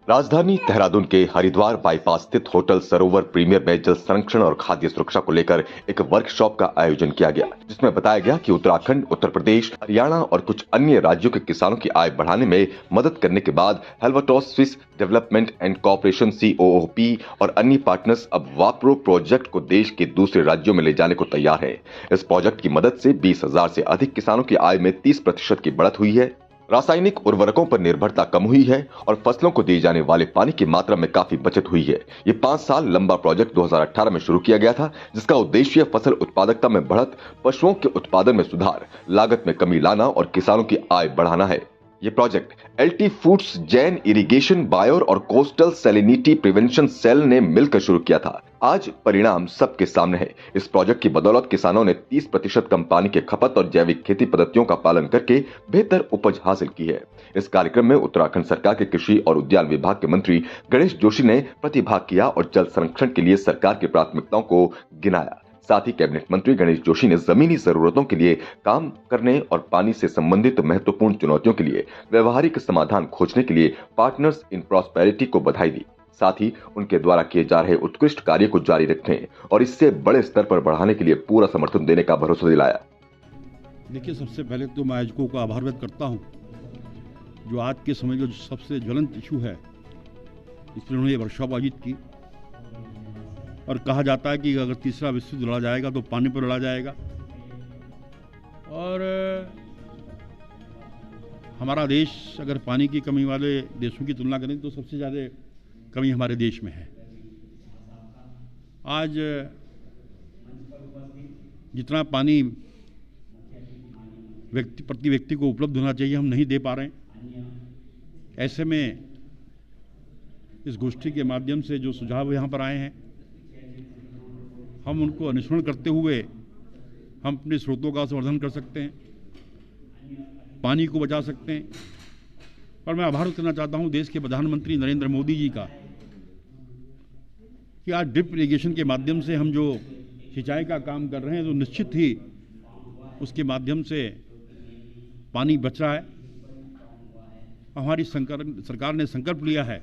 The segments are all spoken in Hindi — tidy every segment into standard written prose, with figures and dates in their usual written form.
राजधानी देहरादून के हरिद्वार बाईपास स्थित होटल सरोवर प्रीमियर में जल संरक्षण और खाद्य सुरक्षा को लेकर एक वर्कशॉप का आयोजन किया गया, जिसमें बताया गया कि उत्तराखंड, उत्तर प्रदेश, हरियाणा और कुछ अन्य राज्यों के किसानों की आय बढ़ाने में मदद करने के बाद Helvetas Swiss development and corporation COOP और अन्य पार्टनर्स अब वाप्रो प्रोजेक्ट को देश के दूसरे राज्यों में ले जाने को तैयार है। इस प्रोजेक्ट की मदद से 20,000 से अधिक किसानों की आय में 30% की बढ़त हुई है। रासायनिक उर्वरकों पर निर्भरता कम हुई है और फसलों को दिए जाने वाले पानी की मात्रा में काफी बचत हुई है। ये 5 साल लंबा प्रोजेक्ट 2018 में शुरू किया गया था, जिसका उद्देश्य फसल उत्पादकता में बढ़त, पशुओं के उत्पादन में सुधार, लागत में कमी लाना और किसानों की आय बढ़ाना है। ये project LT foods, Jain irrigation, बायोर और कोस्टल सैलिनिटी प्रिवेंशन सेल ने मिलकर शुरू किया था। आज परिणाम सबके सामने है। इस प्रोजेक्ट की बदौलत किसानों ने 30% कम पानी के खपत और जैविक खेती पद्धतियों का पालन करके बेहतर उपज हासिल की है। इस कार्यक्रम में उत्तराखंड सरकार के कृषि और उद्यान विभाग के मंत्री गणेश जोशी ने प्रतिभाग किया और जल संरक्षण के लिए सरकार की प्राथमिकताओं को गिनाया। साथ ही कैबिनेट मंत्री गणेश जोशी ने जमीनी जरूरतों के लिए काम करने और पानी से संबंधित महत्वपूर्ण चुनौतियों के लिए व्यवहारिक समाधान खोजने के लिए पार्टनर्स इन प्रॉस्पेरिटी को बधाई दी। साथ ही उनके द्वारा किए जा रहे उत्कृष्ट कार्य को जारी रखने और इससे बड़े स्तर पर बढ़ाने के लिए पूरा समर्थन देने का भरोसा दिलाया। देखिए, सबसे पहले तो मैं आयोजकों का आभार व्यक्त करता हूँ, जो आज के समय जो सबसे ज्वलंत इशू है, इसलिए उन्होंने ये वर्कशॉप आयोजित की। और कहा जाता है कि अगर तीसरा विश्व युद्ध लड़ा जाएगा तो पानी पर लड़ा जाएगा। और हमारा देश अगर पानी की कमी वाले देशों की तुलना करें तो सबसे ज़्यादा कमी हमारे देश में है। आज जितना पानी प्रति व्यक्ति को उपलब्ध होना चाहिए, हम नहीं दे पा रहे हैं। ऐसे में इस गोष्ठी के माध्यम से जो सुझाव यहाँ पर आए हैं, हम उनको अनुसरण करते हुए हम अपने स्रोतों का संवर्धन कर सकते हैं, पानी को बचा सकते हैं। और मैं आभार करना चाहता हूं देश के प्रधानमंत्री नरेंद्र मोदी जी का कि आज ड्रिप इरिगेशन के माध्यम से हम जो सिंचाई का काम कर रहे हैं, तो निश्चित ही उसके माध्यम से पानी बच रहा है। हमारी सरकार ने संकल्प लिया है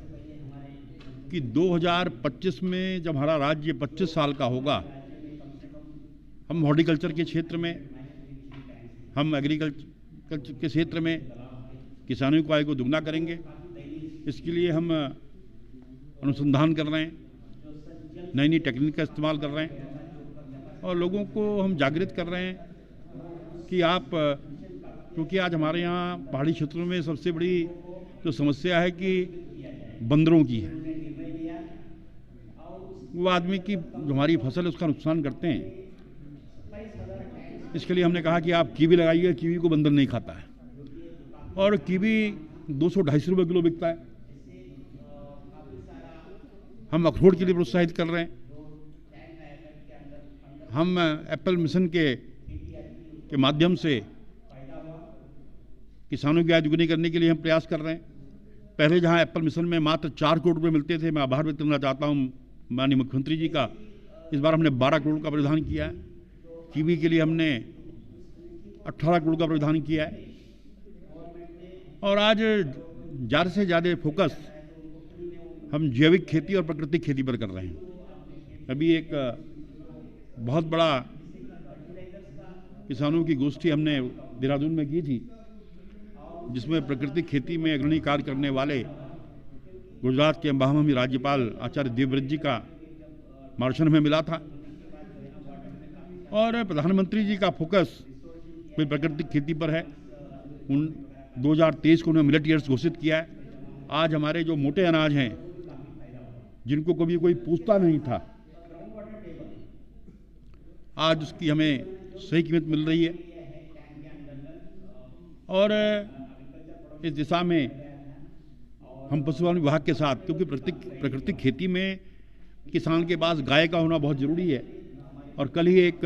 कि 2025 में जब हमारा राज्य 25 साल का होगा, हम हॉर्टिकल्चर के क्षेत्र में, हम एग्रीकल्चर के क्षेत्र में किसानों की आय को दुगना करेंगे। इसके लिए हम अनुसंधान कर रहे हैं, नई नई टेक्निक का इस्तेमाल कर रहे हैं और लोगों को हम जागृत कर रहे हैं कि आप, क्योंकि आज हमारे यहाँ पहाड़ी क्षेत्रों में सबसे बड़ी जो समस्या है कि बंदरों की है। वो आदमी की जो हमारी फसल है उसका नुकसान करते हैं। इसके लिए हमने कहा कि आप कीवी लगाइए, कीवी को बंदर नहीं खाता है। और कीवी 200-250 रुपये किलो बिकता है। हम अखरोट के लिए प्रोत्साहित कर रहे हैं। हम एप्पल मिशन के माध्यम से किसानों की आय दुगनी करने के लिए हम प्रयास कर रहे हैं। पहले जहां एप्पल मिशन में मात्र 4 करोड़ रुपये मिलते थे, मैं आभार व्यक्त करना चाहता हूं माननीय मुख्यमंत्री जी का, इस बार हमने 12 करोड़ का प्रावधान किया है। कीवी के लिए हमने 18 करोड़ का प्रावधान किया है। और आज ज़्यादा से ज़्यादा फोकस हम जैविक खेती और प्राकृतिक खेती पर कर रहे हैं। अभी एक बहुत बड़ा किसानों की गोष्ठी हमने देहरादून में की थी, जिसमें प्राकृतिक खेती में अग्रणी कार्य करने वाले गुजरात के महामहिम राज्यपाल आचार्य देवव्रत जी का मार्गदर्शन हमें मिला था। और प्रधानमंत्री जी का फोकस कोई प्राकृतिक खेती पर है। 2023 को उन्होंने मिलेट ईयर्स घोषित किया है। आज हमारे जो मोटे अनाज हैं, जिनको कभी कोई पूछता नहीं था, आज उसकी हमें सही कीमत मिल रही है। और इस दिशा में हम पशुपालन विभाग के साथ, क्योंकि प्राकृतिक खेती में किसान के पास गाय का होना बहुत ज़रूरी है। और कल ही एक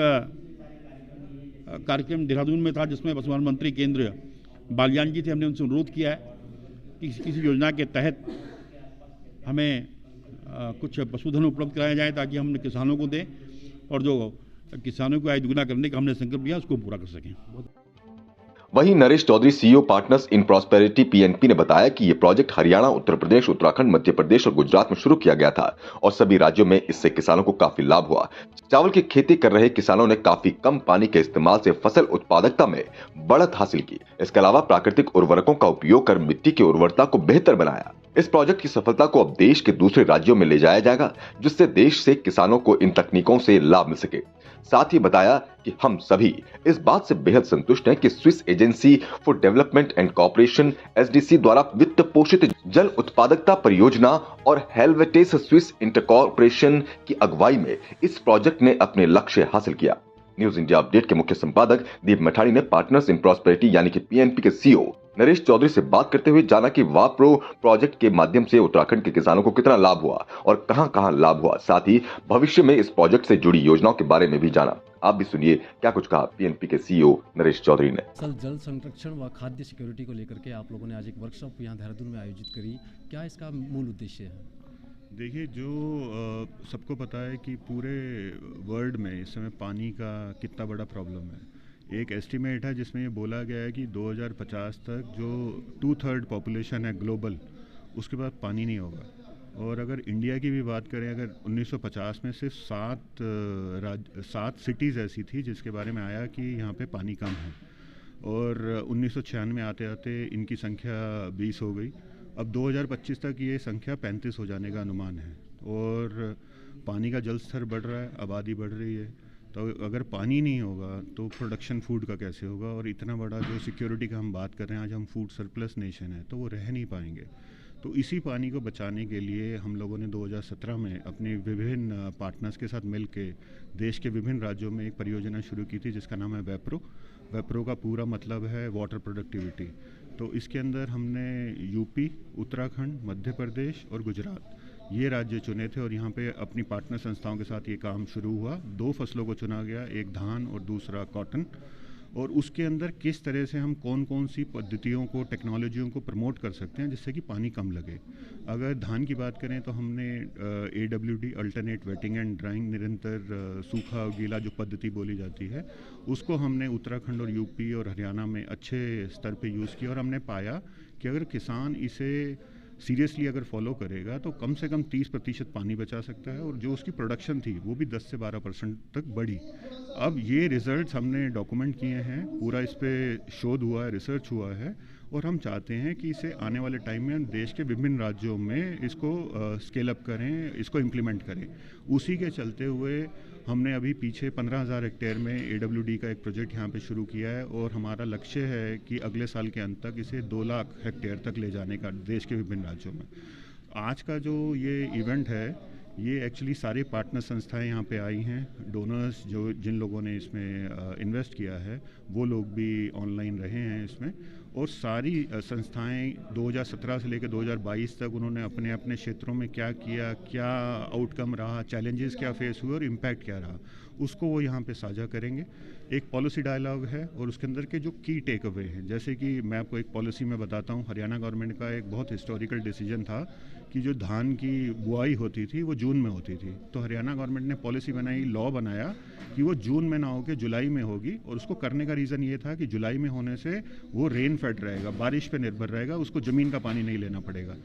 कार्यक्रम देहरादून में था, जिसमें पशुपालन मंत्री केंद्र बालियान जी थे। हमने उनसे अनुरोध किया है कि किसी योजना के तहत हमें कुछ पशुधन उपलब्ध कराया जाए, ताकि हम किसानों को दें और जो किसानों को आय दुगना करने का हमने संकल्प लिया उसको पूरा कर सकें। वहीं Naresh Chaudhary CEO partners in prosperity PNP ने बताया कि ये प्रोजेक्ट हरियाणा, उत्तर प्रदेश, उत्तराखंड, मध्य प्रदेश और गुजरात में शुरू किया गया था और सभी राज्यों में इससे किसानों को काफी लाभ हुआ। चावल की खेती कर रहे किसानों ने काफी कम पानी के इस्तेमाल से फसल उत्पादकता में बढ़त हासिल की। इसके अलावा प्राकृतिक उर्वरकों का उपयोग कर मिट्टी की उर्वरता को बेहतर बनाया। इस प्रोजेक्ट की सफलता को अब देश के दूसरे राज्यों में ले जाया जाएगा, जिससे देश से किसानों को इन तकनीकों से लाभ मिल सके। साथ ही बताया कि हम सभी इस बात से बेहद संतुष्ट हैं कि Swiss agency for development and cooperation SDC द्वारा वित्त पोषित जल उत्पादकता परियोजना और हेल्वेटिस स्विस इंटरकॉर्पोरेशन की अगुवाई में इस प्रोजेक्ट ने अपने लक्ष्य हासिल किया। न्यूज इंडिया अपडेट के मुख्य संपादक दीप मठाड़ी ने पार्टनर्स इन प्रॉस्पेरिटी यानी कि पीएनपी के सीईओ नरेश चौधरी से बात करते हुए जाना कि वाप्रो प्रोजेक्ट के माध्यम से उत्तराखंड के किसानों को कितना लाभ हुआ और कहां-कहां लाभ हुआ। साथ ही भविष्य में इस प्रोजेक्ट से जुड़ी योजनाओं के बारे में भी जाना। आप भी सुनिए क्या कुछ कहा पीएनपी के सीईओ नरेश चौधरी ने। जल संरक्षण व खाद्य सिक्योरिटी को लेकर के आप लोगों ने आज एक वर्कशॉप यहाँ देहरादून में आयोजित करी, क्या इसका मूल उद्देश्य है? देखिए, जो सबको पता है कि पूरे वर्ल्ड में इस समय पानी का कितना बड़ा प्रॉब्लम है। एक एस्टीमेट है जिसमें ये बोला गया है कि 2050 तक जो 2/3 पॉपुलेशन है ग्लोबल, उसके बाद पानी नहीं होगा। और अगर इंडिया की भी बात करें, अगर 1950 में सिर्फ 7 सिटीज़ ऐसी थी जिसके बारे में आया कि यहाँ पे पानी कम है, और 1996 में आते आते इनकी संख्या 20 हो गई। अब 2025 तक ये संख्या 35 हो जाने का अनुमान है। और पानी का जल स्तर बढ़ रहा है, आबादी बढ़ रही है, तो अगर पानी नहीं होगा तो प्रोडक्शन फूड का कैसे होगा। और इतना बड़ा जो सिक्योरिटी का हम बात कर रहे हैं, आज हम फूड सरप्लस नेशन है, तो वो रह नहीं पाएंगे। तो इसी पानी को बचाने के लिए हम लोगों ने 2017 में अपने विभिन्न पार्टनर्स के साथ मिल के देश के विभिन्न राज्यों में एक परियोजना शुरू की थी जिसका नाम है वेप्रो। वेप्रो का पूरा मतलब है वाटर प्रोडक्टिविटी। तो इसके अंदर हमने यूपी, उत्तराखंड, मध्य प्रदेश और गुजरात ये राज्य चुने थे और यहाँ पे अपनी पार्टनर संस्थाओं के साथ ये काम शुरू हुआ। 2 फसलों को चुना गया, एक धान और दूसरा कॉटन। और उसके अंदर किस तरह से हम कौन कौन सी पद्धतियों को, टेक्नोलॉजियों को प्रमोट कर सकते हैं जिससे कि पानी कम लगे। अगर धान की बात करें तो हमने AWD alternate waiting and drawing, निरंतर सूखा और गीला जो पद्धति बोली जाती है, उसको हमने उत्तराखंड और यूपी और हरियाणा में अच्छे स्तर पे यूज़ किया। और हमने पाया कि अगर किसान इसे सीरियसली अगर फॉलो करेगा तो कम से कम 30% पानी बचा सकता है, और जो उसकी प्रोडक्शन थी वो भी 10 से 12% तक बढ़ी। अब ये रिजल्ट्स हमने डॉक्यूमेंट किए हैं, पूरा इस पर शोध हुआ है, रिसर्च हुआ है, और हम चाहते हैं कि इसे आने वाले टाइम में हम देश के विभिन्न राज्यों में इसको स्केल अप करें, इसको इम्प्लीमेंट करें। उसी के चलते हुए हमने अभी पीछे 15,000 हेक्टेयर में AWD का एक प्रोजेक्ट यहाँ पे शुरू किया है, और हमारा लक्ष्य है कि अगले साल के अंत तक इसे 2 लाख हेक्टेयर तक ले जाने का देश के विभिन्न राज्यों में। आज का जो ये इवेंट है, ये एक्चुअली सारे पार्टनर संस्थाएं यहाँ पे आई हैं। डोनर्स जो जिन लोगों ने इसमें इन्वेस्ट किया है वो लोग भी ऑनलाइन रहे हैं इसमें, और सारी संस्थाएं 2017 से लेकर 2022 तक उन्होंने अपने अपने क्षेत्रों में क्या किया, क्या आउटकम रहा, चैलेंजेस क्या फेस हुए और इम्पैक्ट क्या रहा, उसको वो यहाँ पे साझा करेंगे। एक पॉलिसी डायलॉग है और उसके अंदर के जो की टेक अवे हैं, जैसे कि मैं आपको एक पॉलिसी में बताता हूँ। हरियाणा गवर्नमेंट का एक बहुत हिस्टोरिकल डिसीजन था कि जो धान की बुआई होती थी वो जून में होती थी, तो हरियाणा गवर्नमेंट ने पॉलिसी बनाई, लॉ बनाया कि वो जून में ना होकर जुलाई में होगी। और उसको करने का रीज़न ये था कि जुलाई में होने से वो रेन फेड रहेगा, बारिश पे निर्भर रहेगा, उसको ज़मीन का पानी नहीं लेना पड़ेगा।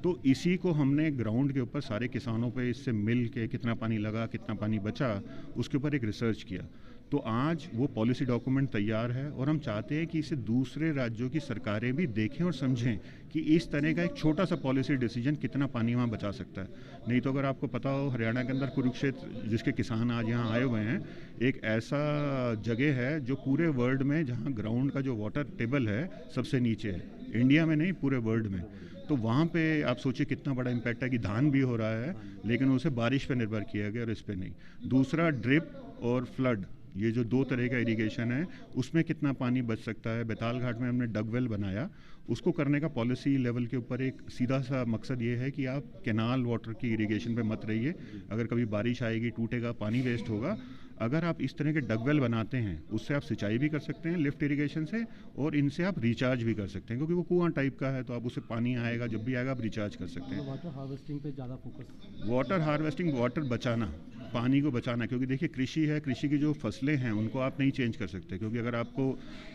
तो इसी को हमने ग्राउंड के ऊपर सारे किसानों पे इससे मिल के कितना पानी लगा, कितना पानी बचा, उसके ऊपर एक रिसर्च किया। तो आज वो पॉलिसी डॉक्यूमेंट तैयार है, और हम चाहते हैं कि इसे दूसरे राज्यों की सरकारें भी देखें और समझें कि इस तरह का एक छोटा सा पॉलिसी डिसीजन कितना पानी वहाँ बचा सकता है। नहीं तो अगर आपको पता हो, हरियाणा के अंदर कुरुक्षेत्र जिसके किसान आज यहाँ आए हुए हैं, एक ऐसा जगह है जो पूरे वर्ल्ड में जहाँ ग्राउंड का जो वाटर टेबल है सबसे नीचे है, इंडिया में नहीं पूरे वर्ल्ड में। तो वहाँ पे आप सोचिए कितना बड़ा इम्पैक्ट है कि धान भी हो रहा है लेकिन उसे बारिश पे निर्भर किया गया और इस पे नहीं। दूसरा, ड्रिप और फ्लड, ये जो 2 तरह का इरिगेशन है, उसमें कितना पानी बच सकता है। बैताल घाट में हमने डगवेल बनाया, उसको करने का पॉलिसी लेवल के ऊपर एक सीधा सा मकसद ये है कि आप कैनाल वाटर की इरिगेशन पे मत रहिए। अगर कभी बारिश आएगी, टूटेगा, पानी वेस्ट होगा, अगर आप इस तरह के डगवेल बनाते हैं उससे आप सिंचाई भी कर सकते हैं लिफ्ट इरिगेशन से, और इनसे आप रिचार्ज भी कर सकते हैं, क्योंकि वो कुआं टाइप का है तो आप उससे पानी आएगा, जब भी आएगा आप रिचार्ज कर सकते हैं। वाटर हार्वेस्टिंग पे ज़्यादा फोकस। वाटर हार्वेस्टिंग, वाटर बचाना, पानी को बचाना, क्योंकि देखिए कृषि है, कृषि की जो फसलें हैं उनको आप नहीं चेंज कर सकते, क्योंकि अगर आपको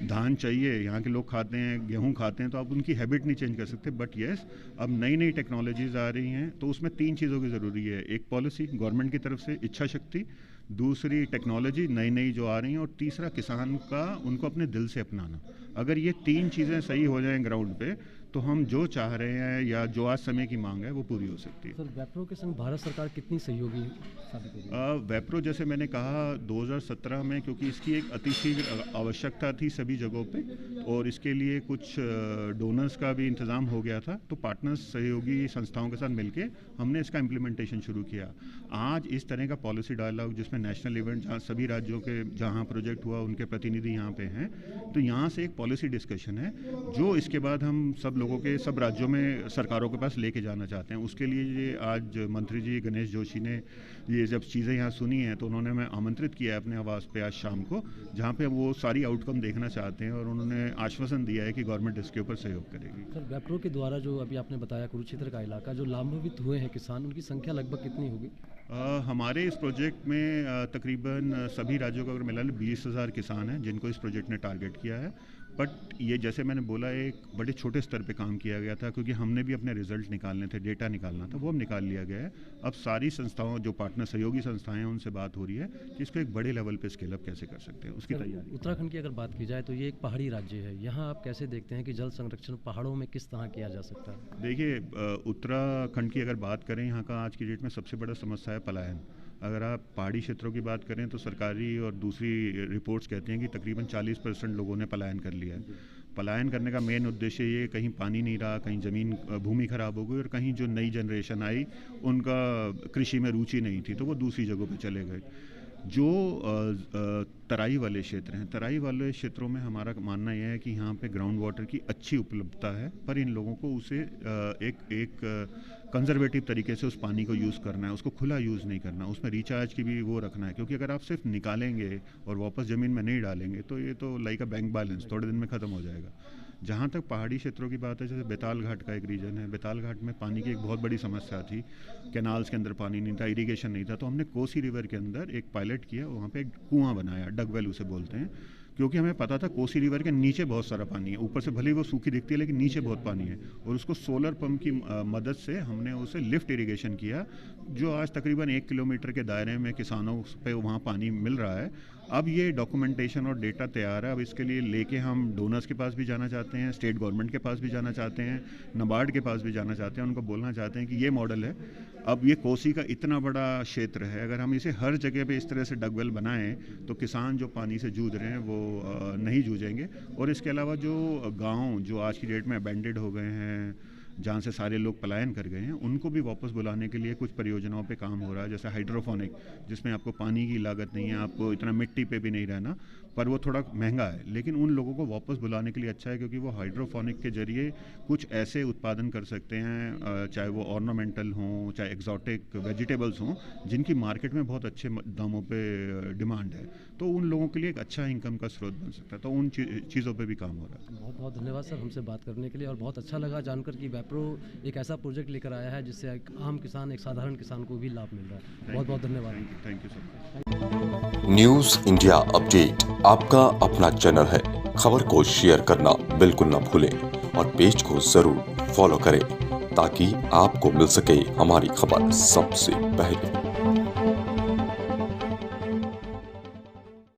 धान चाहिए, यहाँ के लोग खाते हैं, गेहूँ खाते हैं, तो आप उनकी हैबिट नहीं चेंज कर सकते। बट येस, अब नई नई टेक्नोलॉजीज आ रही हैं, तो उसमें 3 चीज़ों की ज़रूरी है। एक पॉलिसी गवर्नमेंट की तरफ से, इच्छा शक्ति, दूसरी टेक्नोलॉजी नई नई जो आ रही हैं, और तीसरा किसान का उनको अपने दिल से अपनाना। अगर ये 3 चीज़ें सही हो जाएं ग्राउंड पे, तो हम जो चाह रहे हैं या जो आज समय की मांग है वो पूरी हो सकती है। सर, वेप्रो के संग भारत सरकार कितनी सहयोगी साबित होगी? वेप्रो जैसे मैंने कहा 2017 में, क्योंकि इसकी एक अतिशीघ्र आवश्यकता थी सभी जगहों पे, और इसके लिए कुछ डोनर्स का भी इंतज़ाम हो गया था, तो पार्टनर्स सहयोगी संस्थाओं के साथ मिलके हमने इसका इम्प्लीमेंटेशन शुरू किया। आज इस तरह का पॉलिसी डायलॉग जिसमें नेशनल इवेंट, जहाँ सभी राज्यों के जहाँ प्रोजेक्ट हुआ उनके प्रतिनिधि यहाँ पे हैं, तो यहाँ से एक पॉलिसी डिस्कशन है जो इसके बाद हम सब लोगों के, सब राज्यों में सरकारों के पास लेके जाना चाहते हैं। उसके लिए ये आज मंत्री जी गणेश जोशी ने ये जब चीज़ें यहाँ सुनी हैं, तो उन्होंने हमें आमंत्रित किया है अपने आवास पे आज शाम को, जहाँ पे वो सारी आउटकम देखना चाहते हैं, और उन्होंने आश्वासन दिया है कि गवर्नमेंट इसके ऊपर सहयोग करेगी। सर, वेप्रो के द्वारा जो अभी आपने बताया कुरुक्षेत्र का इलाका जो लाभान्वित हुए हैं किसान, उनकी संख्या लगभग कितनी होगी? हमारे इस प्रोजेक्ट में तकरीबन सभी राज्यों का अगर मिला 20,000 किसान हैं जिनको इस प्रोजेक्ट ने टारगेट किया है। बट ये जैसे मैंने बोला, एक बड़े छोटे स्तर पे काम किया गया था, क्योंकि हमने भी अपने रिजल्ट निकालने थे, डेटा निकालना था, वो अब निकाल लिया गया है। अब सारी संस्थाओं, जो पार्टनर सहयोगी संस्थाएं हैं, उनसे बात हो रही है कि इसको एक बड़े लेवल पे स्केल अप कैसे कर सकते हैं, उसकी तैयारी। उत्तराखंड की अगर बात की जाए तो ये एक पहाड़ी राज्य है, यहाँ आप कैसे देखते हैं कि जल संरक्षण पहाड़ों में किस तरह किया जा सकता है? देखिए, उत्तराखंड की अगर बात करें, यहाँ का आज की डेट में सबसे बड़ा समस्या है पलायन। अगर आप पहाड़ी क्षेत्रों की बात करें तो सरकारी और दूसरी रिपोर्ट्स कहती हैं कि तकरीबन 40% लोगों ने पलायन कर लिया है। पलायन करने का मेन उद्देश्य ये, कहीं पानी नहीं रहा, कहीं ज़मीन भूमि खराब हो गई, और कहीं जो नई जनरेशन आई उनका कृषि में रुचि नहीं थी, तो वो दूसरी जगहों पे चले गए। जो तराई वाले क्षेत्र हैं, तराई वाले क्षेत्रों में हमारा मानना यह है कि यहाँ पे ग्राउंड वाटर की अच्छी उपलब्धता है, पर इन लोगों को उसे एक कंजर्वेटिव तरीके से उस पानी को यूज़ करना है, उसको खुला यूज़ नहीं करना, उसमें रिचार्ज की भी वो रखना है, क्योंकि अगर आप सिर्फ निकालेंगे और वापस ज़मीन में नहीं डालेंगे तो ये तो लाइक अ बैंक बैलेंस थोड़े दिन में ख़त्म हो जाएगा। जहाँ तक पहाड़ी क्षेत्रों की बात है, जैसे बेताल घाट का एक रीजन है, बेताल घाट में पानी की एक बहुत बड़ी समस्या थी, कैनाल्स के अंदर पानी नहीं था, इरिगेशन नहीं था, तो हमने कोसी रिवर के अंदर एक पायलट किया, वहाँ पे एक कुआं बनाया, डगवेल उसे बोलते हैं, क्योंकि हमें पता था कोसी रिवर के नीचे बहुत सारा पानी है, ऊपर से भले ही वो सूखी दिखती है लेकिन नीचे बहुत पानी है, और उसको सोलर पंप की मदद से हमने उसे लिफ्ट इरिगेशन किया, जो आज तकरीबन 1 किलोमीटर के दायरे में किसानों पे वहाँ पानी मिल रहा है। अब ये डॉक्यूमेंटेशन और डेटा तैयार है, अब इसके लिए लेके हम डोनर्स के पास भी जाना चाहते हैं, स्टेट गवर्नमेंट के पास भी जाना चाहते हैं, नाबार्ड के पास भी जाना चाहते हैं, उनको बोलना चाहते हैं कि ये मॉडल है। अब ये कोसी का इतना बड़ा क्षेत्र है, अगर हम इसे हर जगह पे इस तरह से डगवेल बनाएं तो किसान जो पानी से जूझ रहे हैं वो नहीं जूझेंगे। और इसके अलावा जो गाँव जो आज की डेट में अबैंडेड हो गए हैं, जहाँ से सारे लोग पलायन कर गए हैं, उनको भी वापस बुलाने के लिए कुछ परियोजनाओं पे काम हो रहा है, जैसे हाइड्रोफोनिक, जिसमें आपको पानी की लागत नहीं है, आपको इतना मिट्टी पे भी नहीं रहना, पर वो थोड़ा महंगा है, लेकिन उन लोगों को वापस बुलाने के लिए अच्छा है, क्योंकि वो हाइड्रोफोनिक के जरिए कुछ ऐसे उत्पादन कर सकते हैं, चाहे वो ऑर्नामेंटल हों, चाहे एक्जॉटिक वेजिटेबल्स हों, जिनकी मार्केट में बहुत अच्छे दामों पे डिमांड है, तो उन लोगों के लिए एक अच्छा इनकम का स्रोत बन सकता है, तो उन चीज़ों पर भी काम हो रहा है। बहुत बहुत धन्यवाद सर हमसे बात करने के लिए, और बहुत अच्छा लगा जानकर कि वेप्रो एक ऐसा प्रोजेक्ट लेकर आया है जिससे एक आम किसान, एक साधारण किसान को भी लाभ मिल रहा है। बहुत बहुत धन्यवाद। Thank you sir. News India update आपका अपना चैनल है, खबर को शेयर करना बिल्कुल न भूलें और पेज को जरूर फॉलो करें ताकि आपको मिल सके हमारी खबर सबसे पहले।